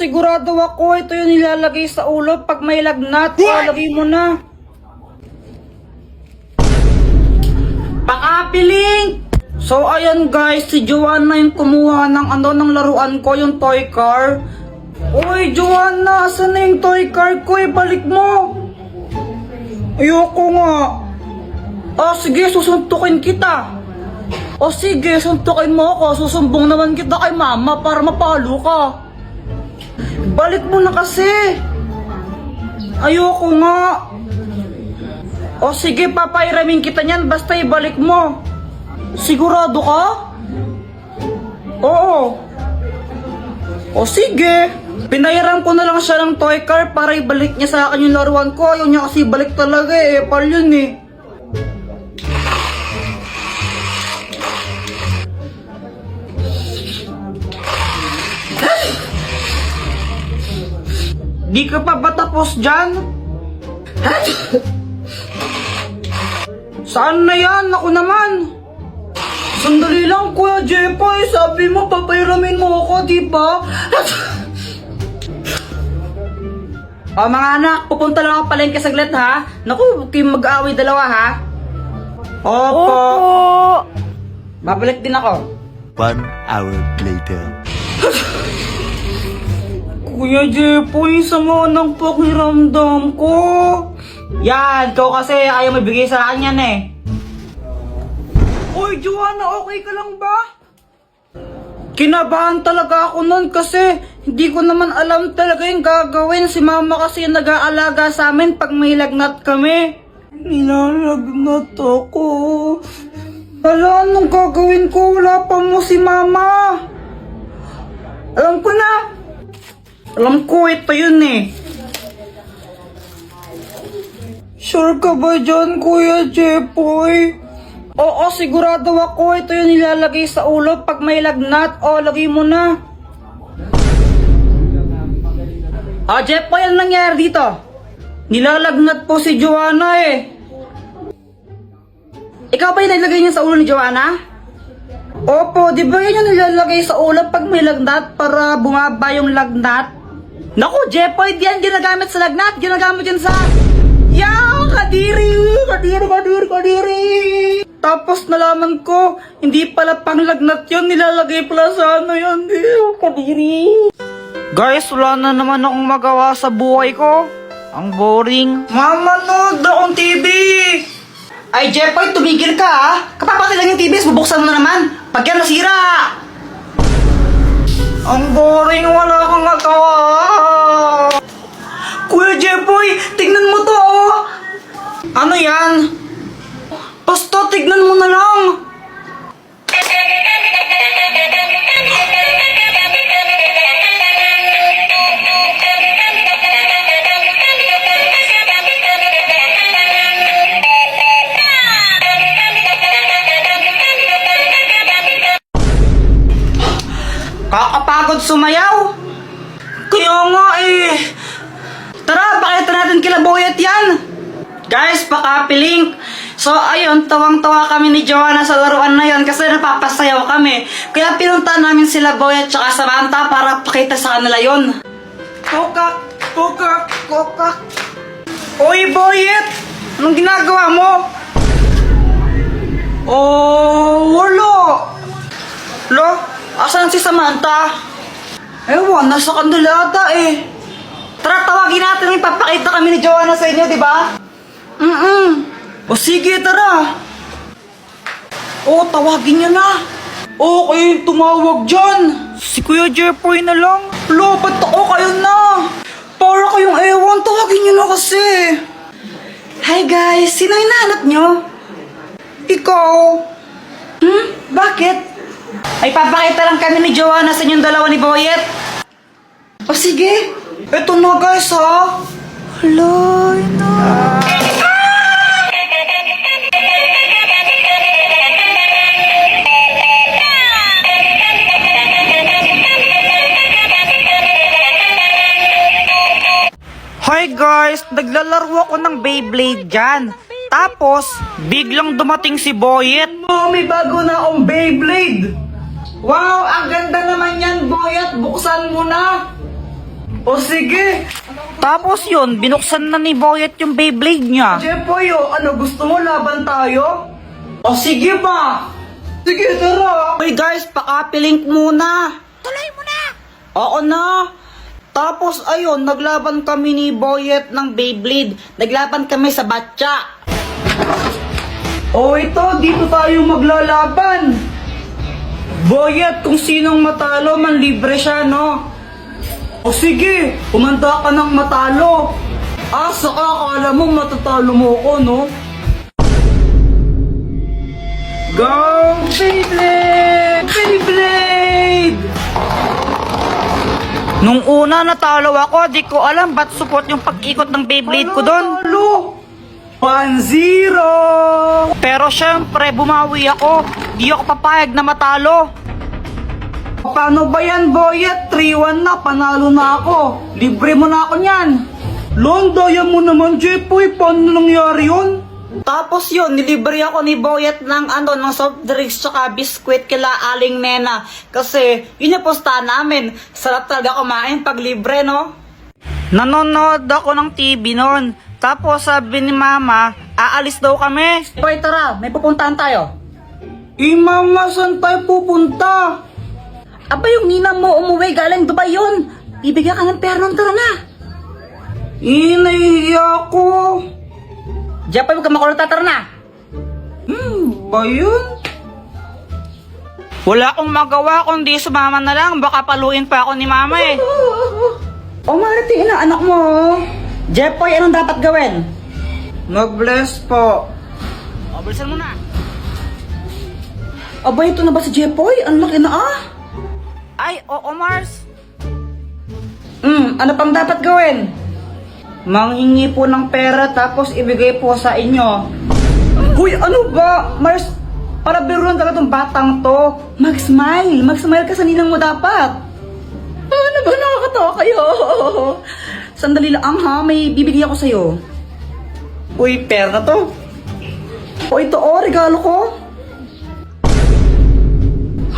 Sigurado ako, ito yung nilalagay sa ulo pag may lagnat. Lagay mo na. Pang-apiling! So, ayan guys, si Joanna yung kumuha ng laruan ko, yung toy car. Uy, Joanna, asan na yung toy car ko? Balik mo! Ayoko nga. Oh, sige, susuntukin kita. O sige, suntukin mo ako. Susumbong naman kita kay mama para mapalo ka. Balik mo na kasi. Ayoko nga. O sige, papairamin kita niyan. Basta ibalik mo. Sigurado ka? Oo. O sige. Pinayaran ko na lang siya ng toy car para ibalik niya sa akin yung laruan ko. Ayaw niya kasi balik talaga eh. Pal yun eh. Di ka pa ba tapos dyan? Saan na yan? Ako naman. Sandali lang, Kuya Jepoy. Sabi mo, papairamin mo ako, di ba? Mga anak, pupunta lang ako palengke saglit, ha? Naku, huwag kayong mag-aaway dalawa, ha? Opo. Babalik din ako. 1 hour later. Kuya Jepoy, sama ng pakiramdam ko. Yan, ikaw kasi ayaw mabigay sa akin yan eh. Uy, Joanna, okay ka lang ba? Kinabahan talaga ako nun kasi hindi ko naman alam talaga yung gagawin. Si mama kasi yung nag-aalaga sa amin pag may lagnat kami. Nilalagnat ako. Hala, anong gagawin ko? Wala pa mo si mama. Alam ko na. Alam ko, ito yun eh. Sure ka ba dyan, Kuya Jepoy? Oo, sigurado ako. Ito yung nilalagay sa ulo pag may lagnat. O, lagay mo na. Jepoy, ano nangyari dito? Nilalagnat po si Joanna eh. Ikaw ba yung nilagay niya sa ulo ni Joanna? Opo, di ba yun yung nilalagay sa ulo pag may lagnat para bumaba yung lagnat? Naku, Jepoy, di yan ginagamit sa lagnat. Ginagamit yan sa... Kadiri! Tapos nalaman ko, hindi pala pang lagnat yun. Nilalagay pala sa ano yun. Kadiri! Guys, wala na naman akong magawa sa buhay ko. Ang boring. Mama, nood akong TV! Ay, Jepoy, tumigil ka ha. Kapapatid lang yung TV, bubuksan mo na naman. Pag yan nasira! Ang boring, wala akong magawa. Kuya Jepoy, tignan mo to oh. Ano yan? Basta tignan mo na lang. Kakapagod sumayaw. Kaya nga eh. Tara, pakita natin kila Boyet yan. Guys, paka-link. So, ayun, tawang-tawa kami ni Joanna sa laruan na yon kasi napapasayaw kami. Kaya pinunta namin sila Boyet tsaka Samantha para pakita sa kanila yon. Kokak, kokak, kokak. Uy, Boyet! Anong ginagawa mo? Oh, wala. Lo, asan si Samantha? Ewan, nasa kanila ata eh. Tara, tawagin natin, ipapakita kami ni Joanna sa inyo, di ba? O sige, tara. O, tawagin niya na. Okay, tumawag dyan. Si Kuya Jepoy na lang. Lo, ba't ako kayo na? Para kayong ewan, tawagin niyo na kasi. Hi guys, sino hinahanap niyo? Ikaw. Bakit? Ay, papakita lang kami ni Joanna sa inyong dalawa ni Boyet. O sige. Eto na guys ha. Hala, na. Hi guys, naglalaro ako ng Beyblade dyan. Tapos, biglang dumating si Boyet. Oh, may bago na akong Beyblade. Wow, ang ganda naman yan, Boyet. Buksan mo na. O sige. Tapos yun, binuksan na ni Boyet yung Beyblade niya. Jepoy, ano gusto mo? Laban tayo? O sige ba? Sige, tara. Uy guys, pakapilink muna. Tuloy mo na! Oo na. Tapos ayun, naglaban kami ni Boyet ng Beyblade. Naglaban kami sa batya. O ito, dito tayo maglalaban. Boyet, kung sinong matalo, manlibre siya, no? O sige, kumanda ka ng matalo. Saka akala mo matatalo mo ko, no? Go, Beyblade! Beyblade! Nung una natalo ako, di ko alam ba't support yung pag-ikot ng Beyblade ko doon. Talo! 1-0! Pero syempre, bumawi ako. Di ako papayag na matalo. Paano ba yan, Boyet? 3-1 na, panalo na ako. Libre mo na ako niyan. Daya mo naman, Jepoy. Paano nangyari yun? Tapos yun, nilibre ako ni Boyet ng ng soft drinks tsaka biskwit kila Aling Nena. Kasi yun yung posta namin. Sarap talaga kumain pag libre, no? Nanonood ako ng TV noon. Tapos sabi ni Mama, aalis daw kami. Boy, tara, may pupuntahan tayo. Mama, saan tayo pupunta? Aba, yung ninang mo umuwi galing Dubai yun. Bibigyan ka ng pera nun, tara na. Nahihiya ko. Jepoy, huwag ka makulong, tara na. Ba yun? Wala akong magawa kundi sumama na lang. Baka paluin pa ako ni Mama eh. O Marty, anak mo. Jepoy, anong dapat gawin? Mag-bless po. O, bilisan mo na. Aba, ito na ba si Jepoy? Ang laki na Ay, oo, Mars. Ano pang dapat gawin? Manghingi po ng pera tapos ibigay po sa inyo. Huy, ano ba? Mars, para biruan talaga tong batang to. Mag-smile. Mag-smile ka sa ninang mo dapat. Ano ba? Nakakatawa kayo. Sandali lang ha, may bibigay ako sa'yo. Uy, pera na to. O ito regalo ko.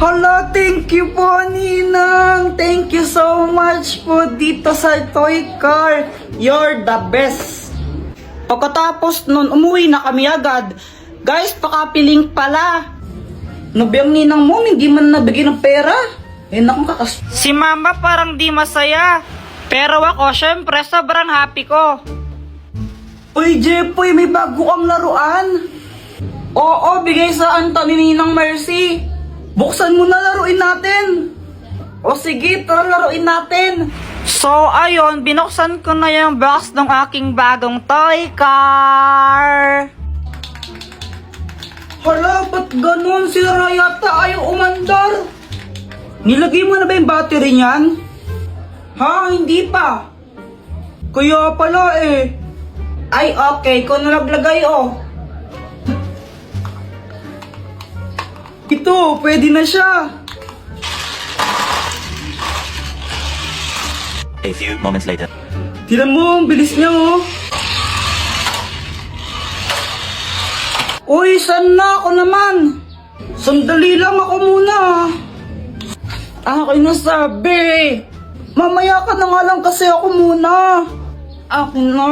Hala, thank you po, Ninang. Thank you so much po dito sa toy car. You're the best. Pagkatapos nun, umuwi na kami agad. Guys, pakapiling pala. Nabiyang ninang mo, hindi man nabigyan ng pera. Naku, Si Mama parang di masaya. Pero ako, syempre, sobrang happy ko. Uy, Jepoy, may bago kang laruan. Oo, bigay sa Anthony Ninang Mercy. Buksan mo na, laruin natin. O sige, tara laruin natin. So, ayun, binuksan ko na yung box ng aking bagong toy car. Hala, ba't ganun? Sira yata ayaw umandar. Nilagay mo na ba yung battery niyan? Ha? Hindi pa. Kaya pala Ay, okay. Kung nalaglagay, Ito, pwede na siya. A few moments later. Tignan mo, ang bilis niya, Uy, saan na ako naman? Sandali lang ako muna. Ako'y nasabi. Mamaya ka na nga lang kasi ako muna. Akin na.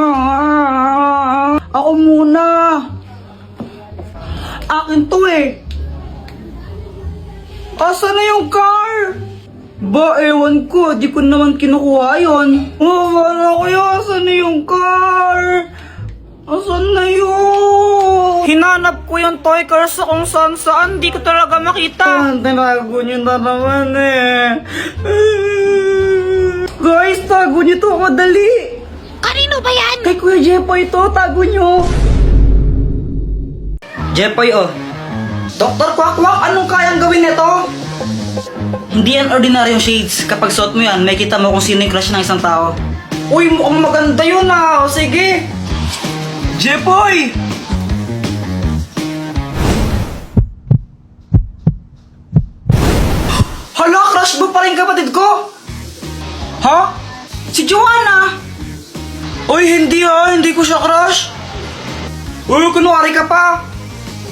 Ako muna. Akin to Asa na yung car? Ba, ewan ko. Di ko naman kinukuha yun. Wala kaya, asa na yung car? Asan na yun? Hinanap ko yung toy car sa kung saan-saan. Di ko talaga makita. Tinago niyo na naman Guys, tago niyo to. Madali. Kanino ba yan? Kay Kuya Jepoy to. Tago niyo. Jepoy, Dr. Quack-Quack, anong kayang gawin nito? Hindi yan ordinaryong shades. Kapag suot mo yan, may kita mo kung sino yung crush ng isang tao. Uy, mukhang maganda yun O sige. Jepoy! Hala, crush mo pa rin kapatid ko? Ha? Si Joanna? Uy, hindi hindi ko siya crush. Uy, kunwari ka pa.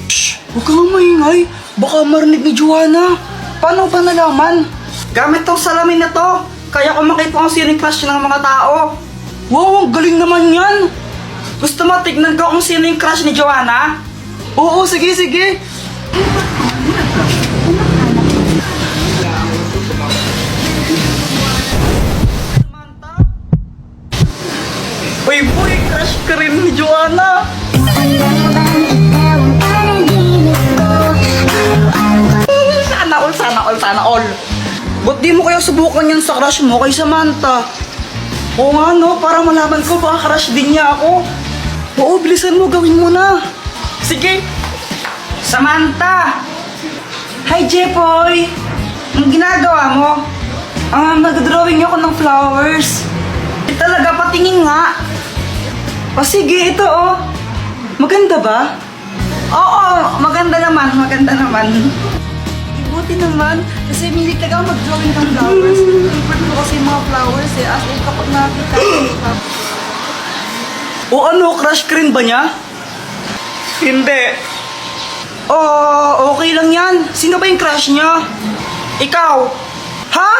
Shh, huwag kang maingay. Baka marinig ni Joanna. Paano ba nalaman? Gamit tong salamin na to. Kaya ko makita kung sino yung crush ng mga tao. Wow, ang galing naman yan! Gusto mo tignan ko kung sino yung crush ni Joanna? Oo, sige, sige. Uy, boy, crush ka rin ni Joanna. Sana all. Ba't di mo kaya subukan yan sa crush mo kay Samantha? Oo nga no, para malaman ko baka crush din niya ako. Oo, bilisan mo, gawin mo na. Sige. Samantha! Hi, Jepoy! Ang ginagawa mo? Nag-drawing ako ng flowers. Talaga, patingin nga. O sige, ito oh. Maganda ba? Oo, maganda naman, maganda naman. Buti naman, kasi hindi talaga ako mag-drawing ng flowers. Favorite ko kasi yung mga flowers eh. As in, kapag nakita ko. O ano, crush ka rin ba niya? Hindi. Oh, okay lang yan. Sino ba yung crush niya? Ikaw. Ha?